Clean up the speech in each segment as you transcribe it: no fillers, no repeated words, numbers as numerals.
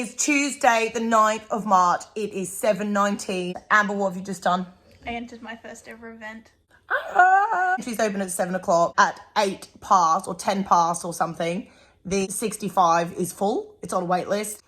is Tuesday, the 9th of March. It is 7:19. Amber, what have you just done? I entered my first ever event. She's open at 7 o'clock. At 8 past or 10 past or something, the 65 is full. It's on a wait list.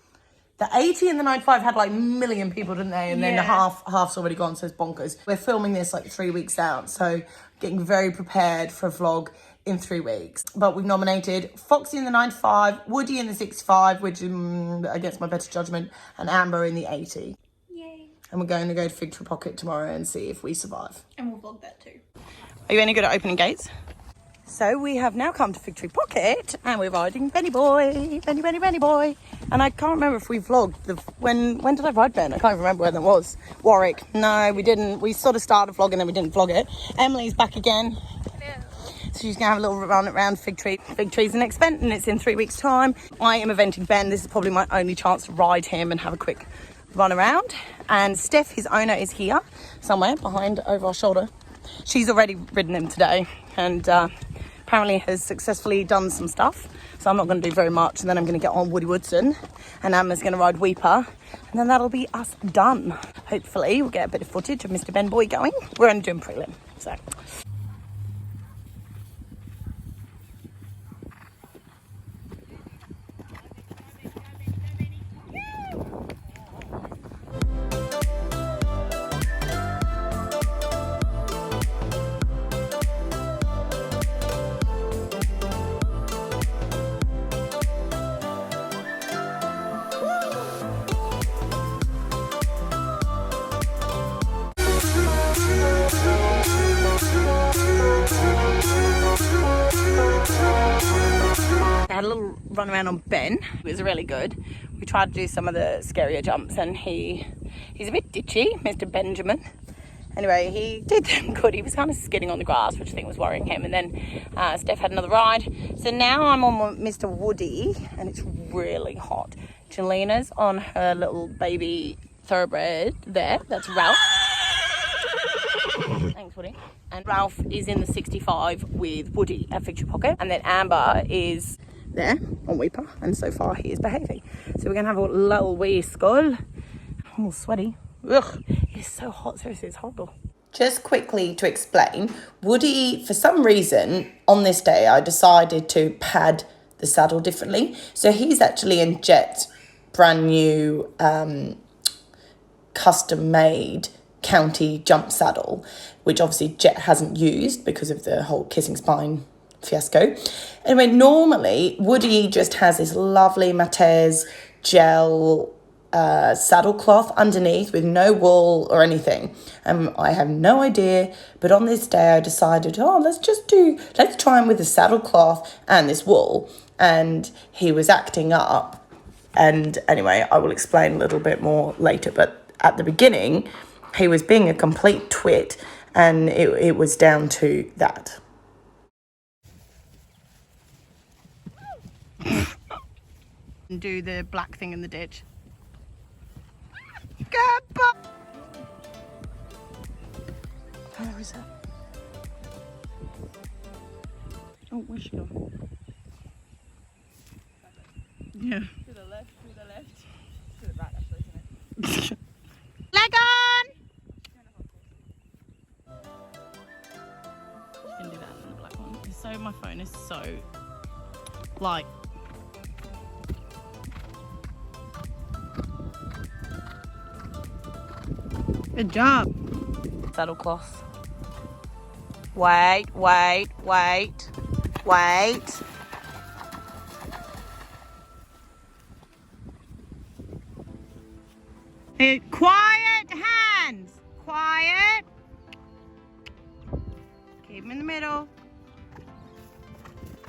The 80 and the 95 had like a million people, didn't they? And then the half's already gone, so it's bonkers. We're filming this like 3 weeks out, so getting very prepared for a vlog in 3 weeks. But we've nominated Foxy in the 95, Woody in the 65, which against my better judgment, and Amber in the 80. Yay. And we're going to go to Fig Tree Pocket tomorrow and see if we survive. And we'll vlog that too. Are you any good at opening gates? So we have now come to Fig Tree Pocket and we're riding Benny Boy. Benny Boy. And I can't remember if we vlogged when did I ride Ben? I can't remember when that was. Warwick. No, we didn't. We sort of started vlogging and we didn't vlog it. Emily's back again. So she's gonna have a little run around Fig Tree. Fig Tree's the next event and it's in 3 weeks' time. I am eventing Ben. This is probably my only chance to ride him and have a quick run around. And Steph, his owner, is here somewhere behind over our shoulder. She's already ridden him today and apparently has successfully done some stuff. So I'm not going to do very much, and then I'm going to get on Woody Woodson and Emma's going to ride Weipa, and then that'll be us done. Hopefully we'll get a bit of footage of Mr. Ben Boy going. We're only doing prelim, so. I had a little run around on Ben. It was really good. We tried to do some of the scarier jumps and he's a bit ditchy, Mr. Benjamin. Anyway, he did them good. He was kind of skidding on the grass, which I think was worrying him. And then Steph had another ride. So now I'm on Mr. Woody and it's really hot. Jelina's on her little baby thoroughbred there. That's Ralph. Thanks, Woody. And Ralph is in the 65 with Woody at Fig Tree Pocket. And then Amber is there on Weipa, and so far he is behaving. So we're gonna have a little wee skull. I'm all sweaty. Ugh, it's so hot, seriously, it's horrible. Just quickly to explain, Woody, for some reason, on this day, I decided to pad the saddle differently. So he's actually in Jet's brand new custom-made county jump saddle, which obviously Jet hasn't used because of the whole kissing spine fiasco. Anyway, normally Woody just has this lovely Matez gel saddle cloth underneath with no wool or anything. I have no idea, but on this day I decided, let's try him with the saddle cloth and this wool, and he was acting up. And anyway, I will explain a little bit more later, but at the beginning he was being a complete twit, and it was down to that. Do the black thing in the ditch. Where is it? Oh, where's she gone? Yeah. To the left. To the right, actually, isn't it? Leg on! You can do that in the black one. So my phone is so like. Good job. Saddle cloth. Wait. Hey, quiet hands. Quiet. Keep them in the middle.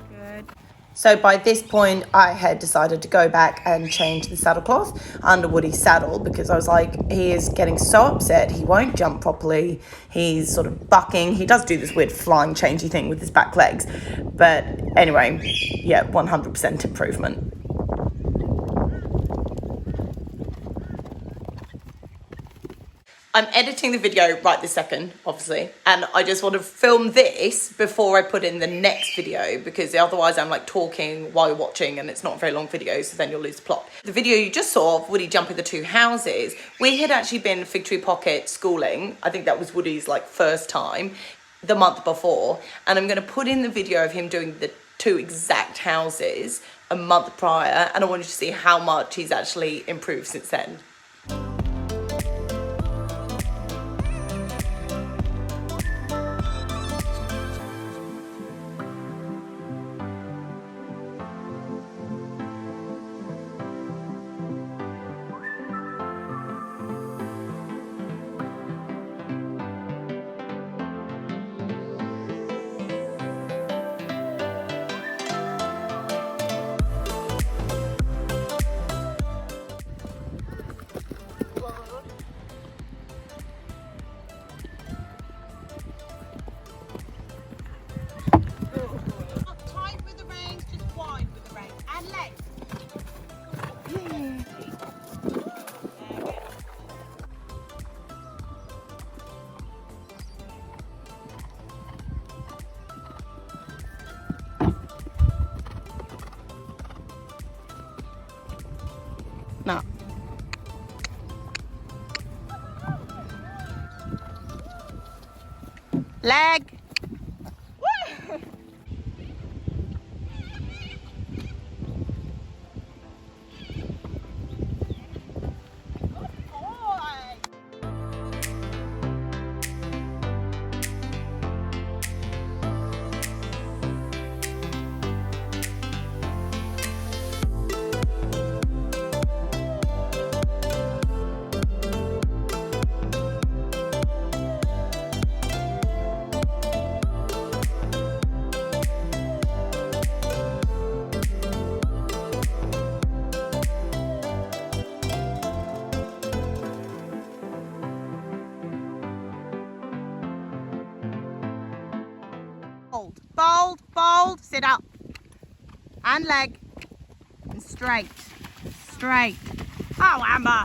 Good. So by this point, I had decided to go back and change the saddle cloth under Woody's saddle, because I was like, he is getting so upset. He won't jump properly. He's sort of bucking. He does do this weird flying changey thing with his back legs. But anyway, yeah, 100% improvement. I'm editing the video right this second, obviously, and I just want to film this before I put in the next video, because otherwise I'm like talking while you're watching and it's not a very long video, so then you'll lose the plot. The video you just saw of Woody jumping the 2 houses, we had actually been Fig Tree Pocket schooling. I think that was Woody's like first time the month before, and I'm going to put in the video of him doing the 2 exact houses a month prior, and I want you to see how much he's actually improved since then. No. Leg. Bold, bold, sit up. And leg. And straight. Straight. Oh, Amber.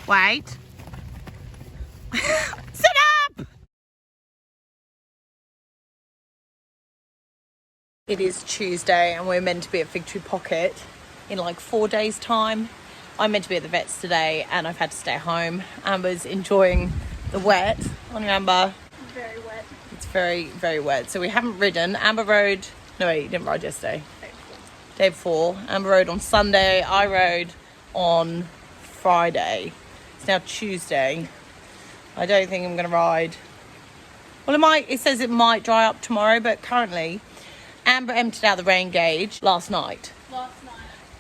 Wait. Sit up! It is Tuesday and we're meant to be at Fig Tree Pocket in like 4 days' time. I'm meant to be at the vet's today and I've had to stay home. Amber's enjoying the wet. On you, Amber. Very wet. It's very, very wet. So we haven't ridden. Amber rode, no wait, you didn't ride yesterday. Day before. Amber rode on Sunday. I rode on Friday. It's now Tuesday. I don't think I'm going to ride. Well, it says it might dry up tomorrow, but currently Amber emptied out the rain gauge last night.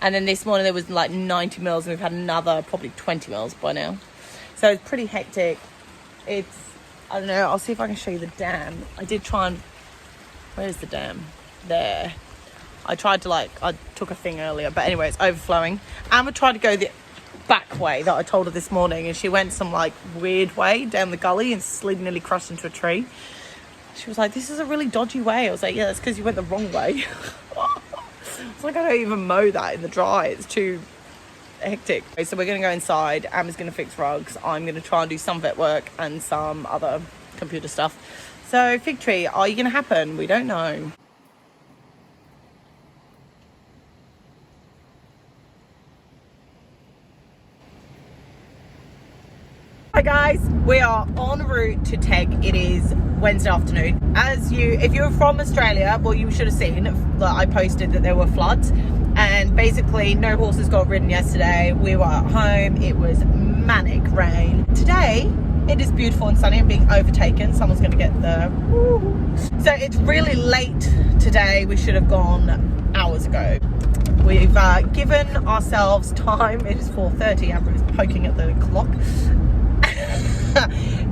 And then this morning there was like 90 mils and we've had another probably 20 mils by now. So it's pretty hectic. I don't know, I'll see if I can show you the dam. I did try and, where's the dam? There. I took a thing earlier, but anyway, it's overflowing. Amber tried to go the back way that I told her this morning and she went some like weird way down the gully and slid, nearly crushed into a tree. She was like, this is a really dodgy way. I was like, yeah, that's because you went the wrong way. It's like I don't even mow that in the dry. It's too hectic. Okay, so we're going to go inside. Amber's going to fix rugs. I'm going to try and do some vet work and some other computer stuff. So Fig Tree, are you going to happen? We don't know. Hi guys, we are en route to Teg. It is Wednesday afternoon. If you're from Australia, well, you should have seen that I posted that there were floods and basically no horses got ridden yesterday. We were at home. It was manic rain. Today it is beautiful and sunny. I'm being overtaken. Someone's going to get the woo. So it's really late today. We should have gone hours ago. We've given ourselves time. It is 4:30. Amber is poking at the clock.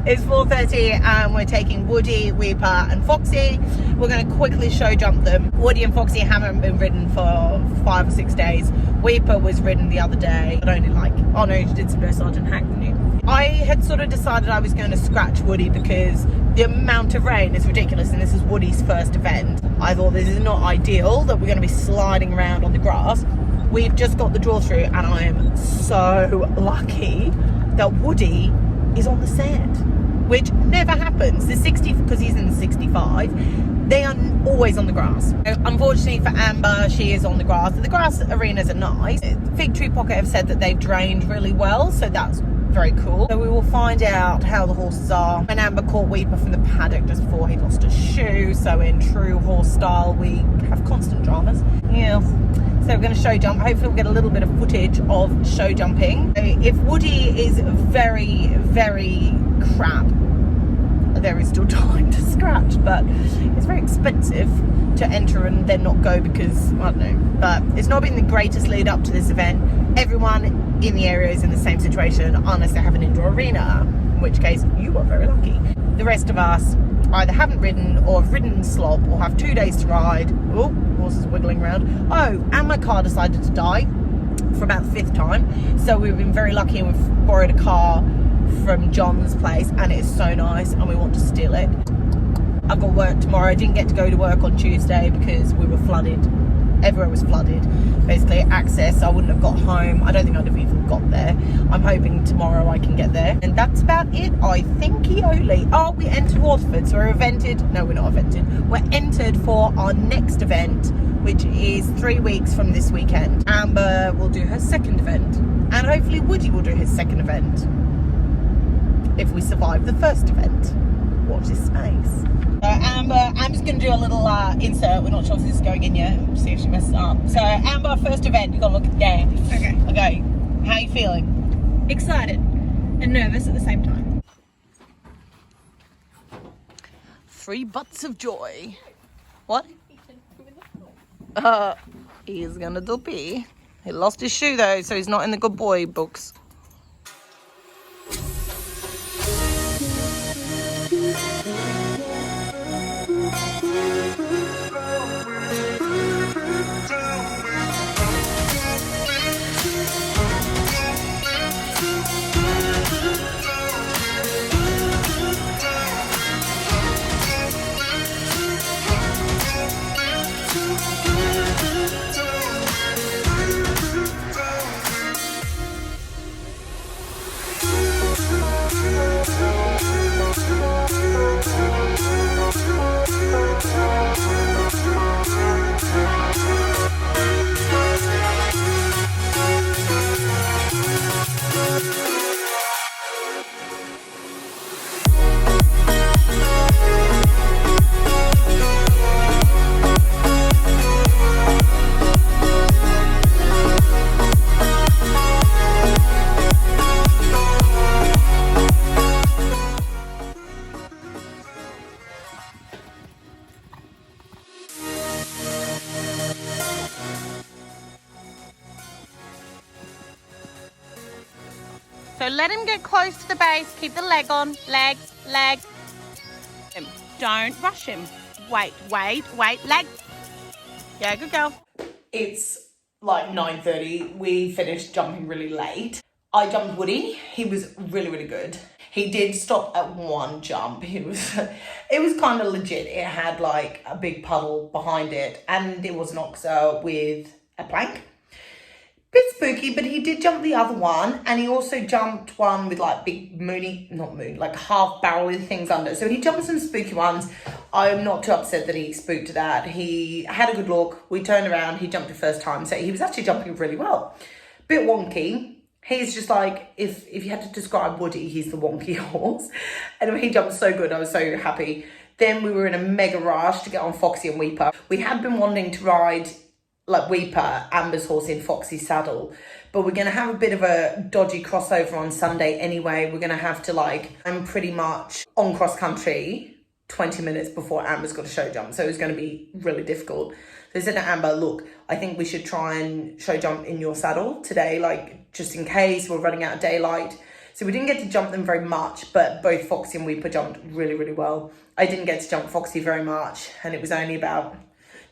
It's 4:30 and we're taking Woody, Weipa and Foxy. We're going to quickly show jump them. Woody and Foxy haven't been ridden for 5 or 6 days. Weipa was ridden the other day, but only like, oh no, she did some no Sergeant Hack, didn't you? I had sort of decided I was going to scratch Woody because the amount of rain is ridiculous and this is Woody's first event. I thought this is not ideal that we're going to be sliding around on the grass. we've just got the draw through, and I am so lucky that Woody is on the set, which never happens. The 60, because he's in the 65, they are always on the grass. Unfortunately for Amber, she is on the grass. The grass arenas are nice. Fig Tree Pocket have said that they've drained really well, so that's very cool. So we will find out how the horses are. When Amber caught Weipa from the paddock just before he lost a shoe, so in true horse style, we have constant dramas. Yeah. So we're going to show jump. Hopefully we'll get a little bit of footage of show jumping. If Woody is very, very crap, there is still time to scratch, but it's very expensive to enter and then not go because, I don't know, but it's not been the greatest lead up to this event. Everyone in the area is in the same situation unless they have an indoor arena, in which case you are very lucky. The rest of us either haven't ridden or have ridden in slop or have 2 days to ride. Oh, horses wiggling around. Oh, and my car decided to die for about the 5th time, so we've been very lucky and we've borrowed a car from John's place, and it is so nice and we want to steal it. I've got work tomorrow. I didn't get to go to work on Tuesday because we were flooded. Everywhere was flooded. Basically access, I wouldn't have got home. I don't think I'd have even got there. I'm hoping tomorrow I can get there, and that's about it, I think. Oh, we entered Waterford, so we're evented. No, we're not evented. We're entered for our next event, which is 3 weeks from this weekend. Amber will do her 2nd event, and hopefully Woody will do his 2nd event if we survive the 1st event. Watch this space. I'm just going to do a little insert. We're not sure if this is going in yet. We'll see if she messes up. So, Amber, 1st event, you've got to look at the game. Okay. How are you feeling? Excited and nervous at the same time. 3 butts of joy. What? He's gonna do pee. He lost his shoe though, so he's not in the good boy books. So let him get close to the base. Keep the leg on. Leg. Don't rush him. Wait. Leg. Yeah, good girl. It's like 9:30. We finished jumping really late. I jumped Woody. He was really, really good. He did stop at 1 jump. It was kind of legit. It had like a big puddle behind it, and it was an oxer with a plank. Bit spooky, but he did jump the other one, and he also jumped one with like big like half barrel things under. So he jumped some spooky ones. I'm not too upset that he spooked that. He had a good look. We turned around. He jumped the first time, so he was actually jumping really well. Bit wonky. He's just like, if you had to describe Woody, he's the wonky horse. Anyway, he jumped so good. I was so happy. Then we were in a mega rush to get on Foxy and Weipa. We had been wanting to ride like Weipa, Amber's horse, in Foxy's saddle, but we're gonna have a bit of a dodgy crossover on Sunday anyway. We're gonna have to I'm pretty much on cross country 20 minutes before Amber's got a show jump, so it's gonna be really difficult. So I said to Amber, look, I think we should try and show jump in your saddle today, just in case we're running out of daylight. So we didn't get to jump them very much, but both Foxy and Weipa jumped really, really well. I didn't get to jump Foxy very much, and it was only about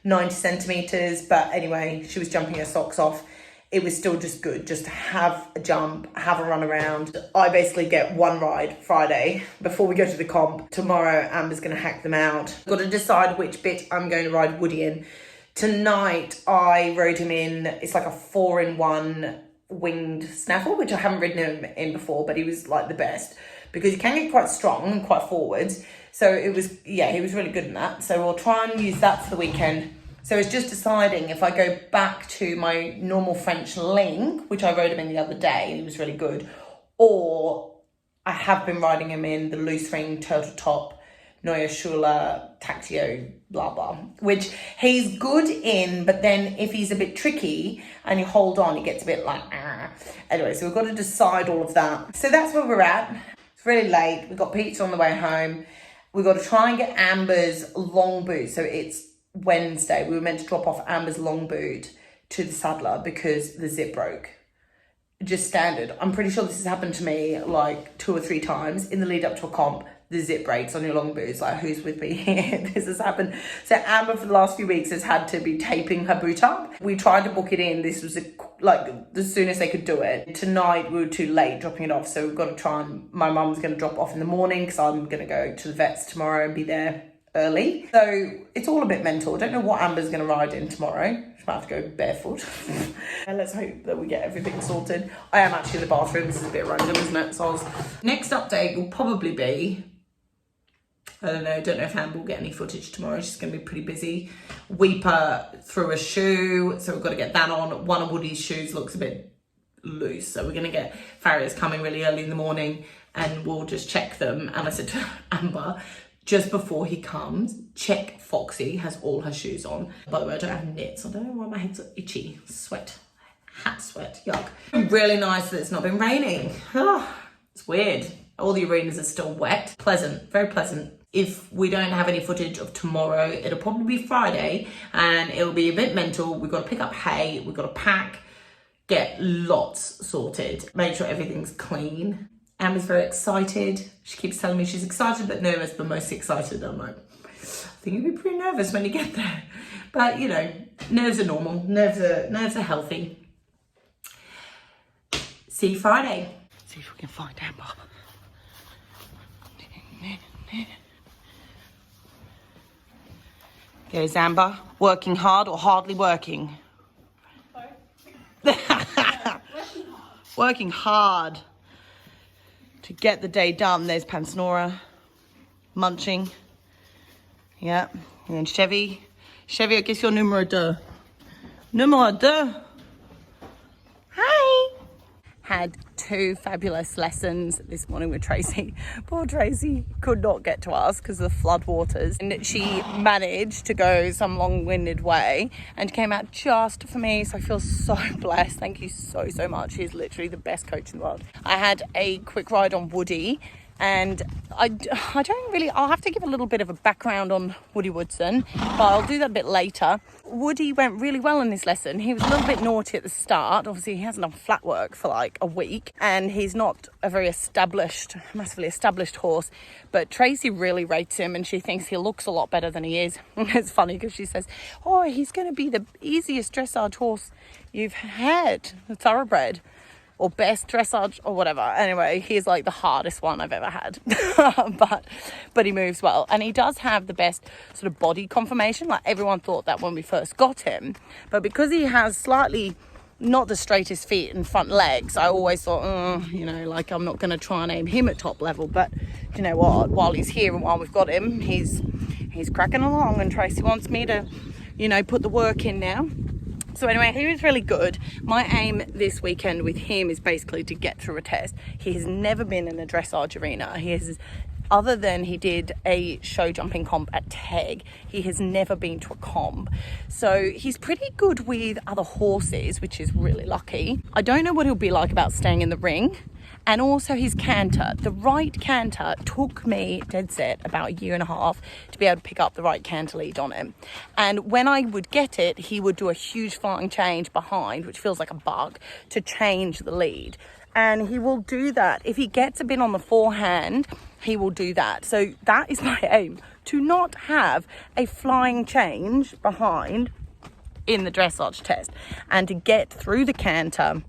90 centimeters, but anyway, she was jumping her socks off. It was still just good just to have a jump, have a run around. I basically get 1 ride Friday before we go to the comp. Tomorrow, Amber's gonna hack them out. Got to decide which bit I'm going to ride Woody in. Tonight I rode him in, it's like a 4-in-1 winged snaffle, which I haven't ridden him in before, but he was like the best because he can get quite strong and quite forwards. So it was, yeah, he was really good in that. So we'll try and use that for the weekend. So it's just deciding if I go back to my normal French link, which I rode him in the other day, and he was really good, or I have been riding him in the loose ring turtle top, Neue Schule, Tactio, blah, blah, which he's good in, but then if he's a bit tricky and you hold on, he gets a bit like, ah. Anyway, so we've got to decide all of that. So that's where we're at. It's really late. We've got pizza on the way home. We've got to try and get Amber's long boot. So it's Wednesday. We were meant to drop off Amber's long boot to the saddler because the zip broke. Just standard. I'm pretty sure this has happened to me like 2 or 3 times in the lead up to a comp. The zip breaks on your long boots. Like, who's with me here? This has happened. So Amber for the last few weeks has had to be taping her boot up. We tried to book it in. This was like the soonest they could do it. Tonight we were too late dropping it off, so we've got to try and, my mum's going to drop off in the morning because I'm going to go to the vets tomorrow and be there early. So it's all a bit mental. I don't know what Amber's going to ride in tomorrow. She's about to go barefoot. And let's hope that we get everything sorted. I am actually in the bathroom. This is a bit random, isn't it? So next update will probably be, I don't know if Amber will get any footage tomorrow. She's going to be pretty busy. Weipa threw a shoe, so we've got to get that on. One of Woody's shoes looks a bit loose, so we're going to get Farriers coming really early in the morning and we'll just check them. And I said to Amber, just before he comes, check Foxy has all her shoes on. By the way, I don't have knits. I don't know why my head's itchy. Sweat. Hat sweat. Yuck. Really nice that it's not been raining. Oh, it's weird. All the arenas are still wet. Pleasant. Very pleasant. If we don't have any footage of tomorrow, it'll probably be Friday and it'll be a bit mental. We've got to pick up hay. We've got to pack, get lots sorted, make sure everything's clean. Amber's very excited. She keeps telling me she's excited but nervous, but mostly excited. I'm like, I think you'll be pretty nervous when you get there. But you know, nerves are normal. Nerves are healthy. See you Friday. See if we can find Amber. There's Amber, working hard or hardly working? Working hard to get the day done. There's Pansnora, munching. Yeah, and then Chevy. Chevy, qu'est-ce que numéro 2? Numéro 2. Hi. Had 2 fabulous lessons this morning with Tracy. Poor Tracy could not get to us because of the flood waters, and she managed to go some long-winded way and came out just for me, so I feel so blessed. Thank you so much. She's literally the best coach in the world. I had a quick ride on Woody, and I don't really, I'll have to give a little bit of a background on Woody Woodson, but I'll do that a bit later. Woody went really well in this lesson. He was a little bit naughty at the start. Obviously, he hasn't done flat work for like a week, and he's not a very massively established horse, but Tracy really rates him, and she thinks he looks a lot better than he is. It's funny because she says, oh, he's going to be the easiest dressage horse you've had, the thoroughbred. Or best dressage or whatever. Anyway, he's like the hardest one I've ever had. but he moves well. And he does have the best sort of body conformation. Like everyone thought that when we first got him. But because he has slightly not the straightest feet and front legs, I always thought, you know, like I'm not going to try and aim him at top level. But you know what? While he's here and while we've got him, he's cracking along. And Tracy wants me to, you know, put the work in now. So anyway, he was really good. My aim this weekend with him is basically to get through a test. He has never been in a dressage arena. Other than he did a show jumping comp at TEG, he has never been to a comp. So he's pretty good with other horses, which is really lucky. I don't know what he'll be like about staying in the ring. And also his canter. The right canter took me dead set about 1.5 years to be able to pick up the right canter lead on him. And when I would get it, he would do a huge flying change behind, which feels like a bug, to change the lead. And he will do that. If he gets a bit on the forehand, he will do that. So that is my aim, to not have a flying change behind in the dressage test and to get through the canter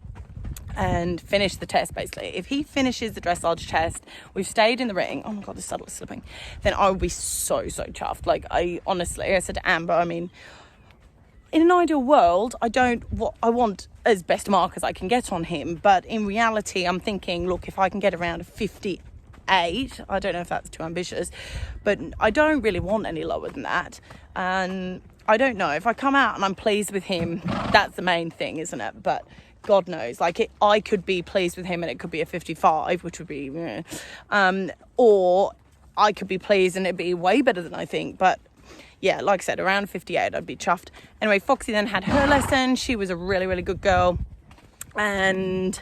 and finish the test. Basically, if he finishes the dressage test, we've stayed in the ring, oh my god, the saddle is slipping, then I would be so chuffed. Like I said to Amber, I mean, in an ideal world, I want as best mark as I can get on him. But in reality, I'm thinking, look, if I can get around a 58, I don't know if that's too ambitious, but I don't really want any lower than that. And I don't know, if I come out and I'm pleased with him, that's the main thing, isn't it? But God knows, like I could be pleased with him and it could be a 55, which would be, or I could be pleased and it'd be way better than I think. But yeah, like I said, around 58, I'd be chuffed. Anyway, Foxy then had her lesson. She was a really, really good girl. And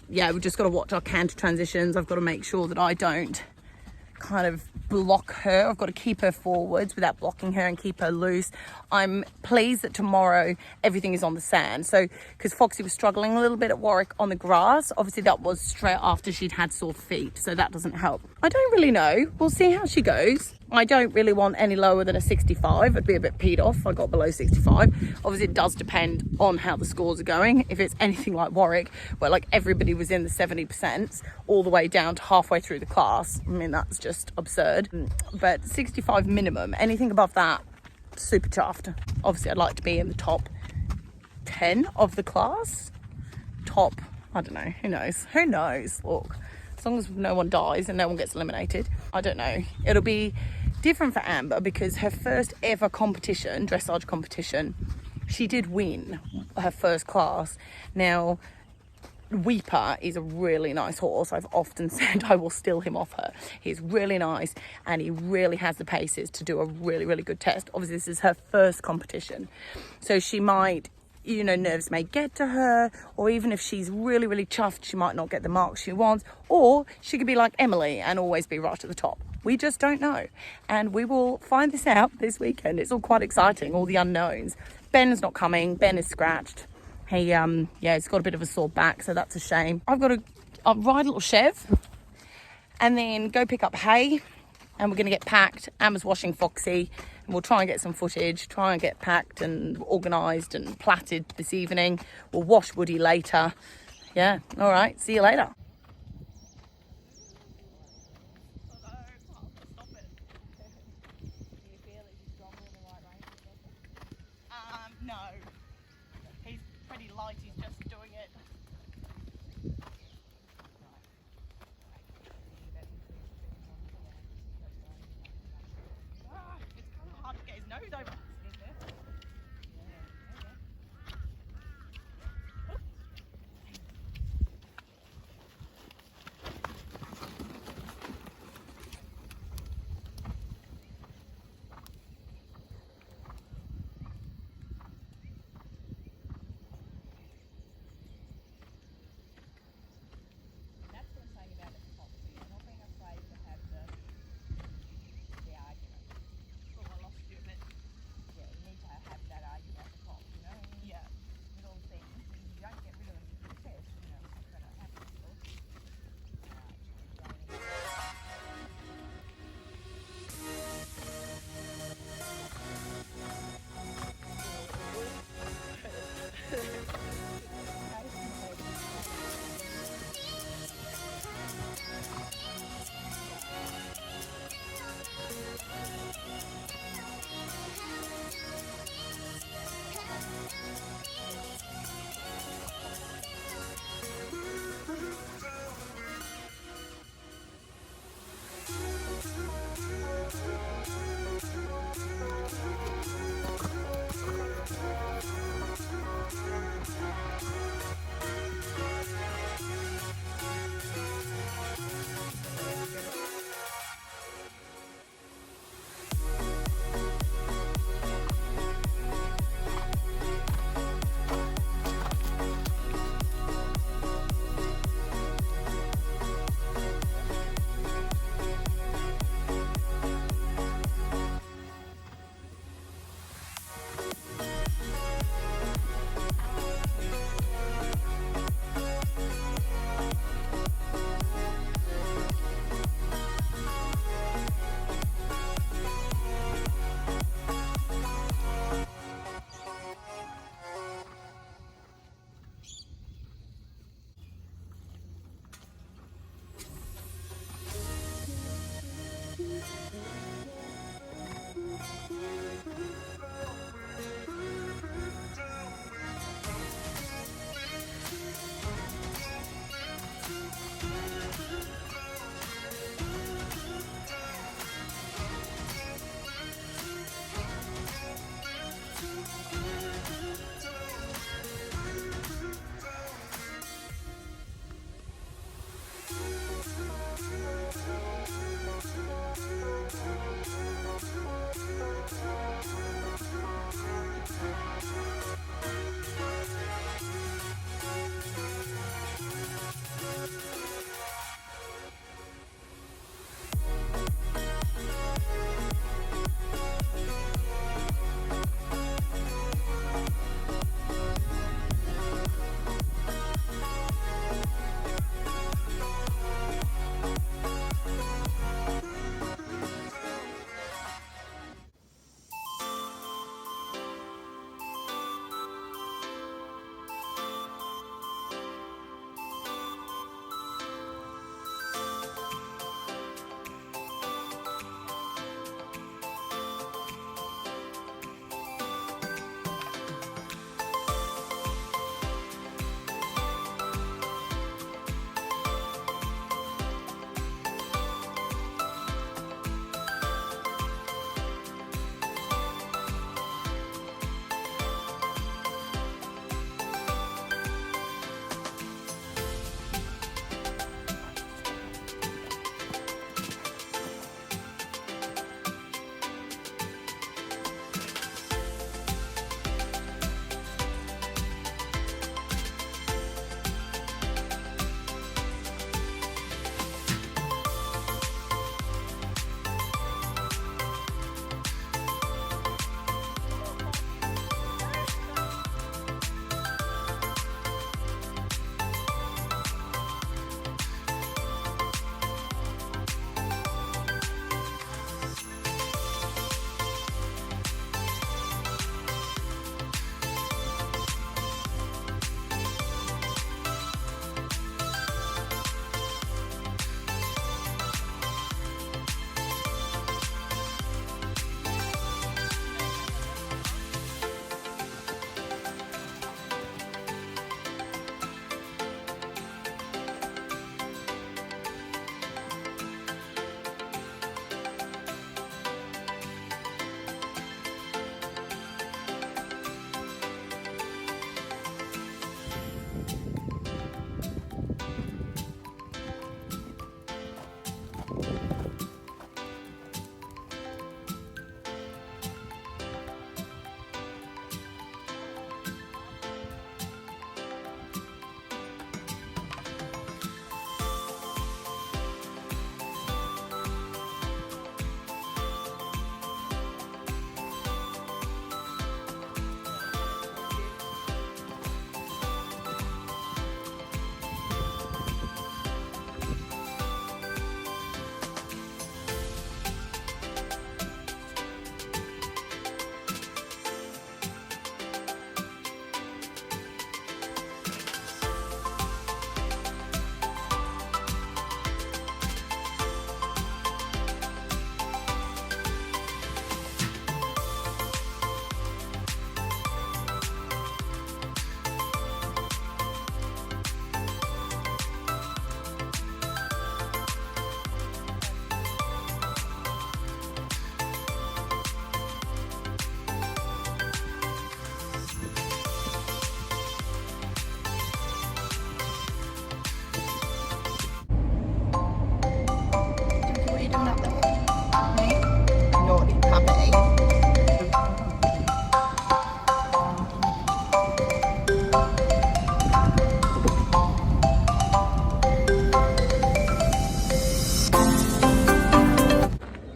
yeah, we've just got to watch our canter transitions. I've got to make sure that I don't kind of block her. I've got to keep her forwards without blocking her and keep her loose. I'm pleased that tomorrow everything is on the sand. So, because Foxy was struggling a little bit at Warwick on the grass, obviously that was straight after she'd had sore feet, so that doesn't help. I don't really know. We'll see how she goes. I don't really want any lower than a 65. I'd be a bit peed off. I got below 65. Obviously, it does depend on how the scores are going. If it's anything like Warwick, where like everybody was in the 70% all the way down to halfway through the class, I mean, that's just absurd. But 65 minimum, anything above that, super chuffed. Obviously, I'd like to be in the top 10 of the class. Top, I don't know, who knows, look. As long as no one dies and no one gets eliminated, I don't know. It'll be different for Amber because her first ever competition, dressage competition, she did win her first class. Now, Weipa is a really nice horse. I've often said I will steal him off her. He's really nice and he really has the paces to do a really, really good test. Obviously, this is her first competition. So she might, nerves may get to her, or even if she's really, really chuffed, she might not get the marks she wants, or she could be like Emily and always be right at the top. We just don't know. And we will find this out this weekend. It's all quite exciting, all the unknowns. Ben's not coming. Ben is scratched. He's got a bit of a sore back, so that's a shame. I've got to ride a little Chev and then go pick up hay, and we're going to get packed. Amber's washing Foxy, and we'll try and get some footage, try and get packed and organised and plaited this evening. We'll wash Woody later. Yeah, all right, see you later. No, he's pretty light, he's just doing it. It's kind of hard to get his nose over.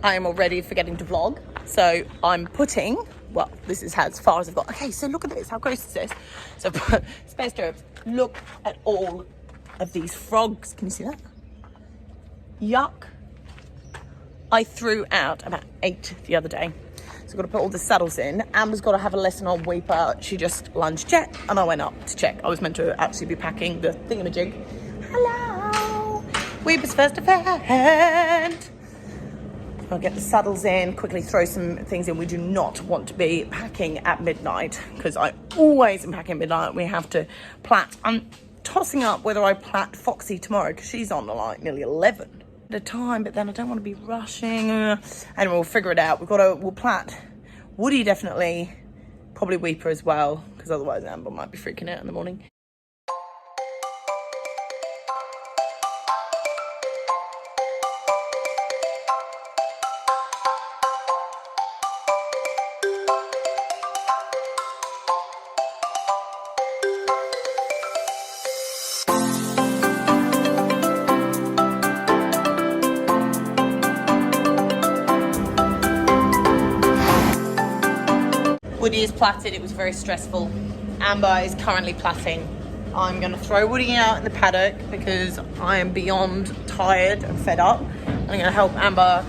I am all ready for getting to vlog. So I'm putting, well, this is as far as I've got. Okay, so look at this, how gross is this? So space stirrups, look at all of these frogs. Can you see that? Yuck. I threw out about 8 the other day. So I've got to put all the saddles in. Amber's got to have a lesson on Weipa. She just lunged check, and I went up to check. I was meant to actually be packing the thingamajig. Hello. Weipa's first event. I'll get the saddles in, quickly throw some things in. We do not want to be packing at midnight because I always am packing at midnight. We have to plait. I'm tossing up whether I plait Foxy tomorrow because she's on like nearly 11 at a time, but then I don't want to be rushing. Anyway, we'll figure it out. We'll plait Woody definitely, probably Weipa as well because otherwise Amber might be freaking out in the morning. Woody is plaited. It was very stressful. Amber is currently plaiting. I'm going to throw Woody out in the paddock because I am beyond tired and fed up. I'm going to help Amber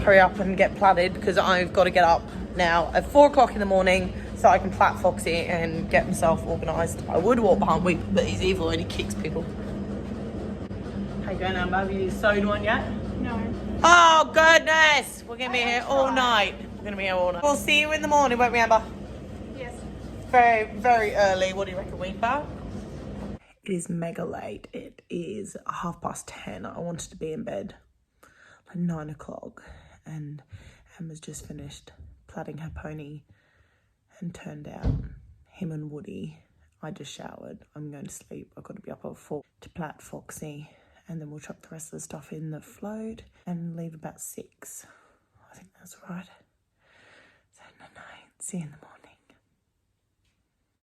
hurry up and get plaited because I've got to get up now at 4 o'clock in the morning so I can plait Foxy and get myself organised. I would walk behind Weipa, but he's evil and he kicks people. How you going, Amber? Have you sewed one yet? No. Oh, goodness. We're going to be here all night. We're going to be here all night. We'll see you in the morning, won't we, Amber? Yes. Very, very early. What do you reckon, Weipa? It is mega late. It is 10:30. I wanted to be in bed at 9 o'clock. And Emma's just finished plaiting her pony and turned out him and Woody. I just showered. I'm going to sleep. I've got to be up at 4 to plait Foxy. And then we'll chuck the rest of the stuff in the float and leave about 6. I think that's right. So, night. See you in the morning.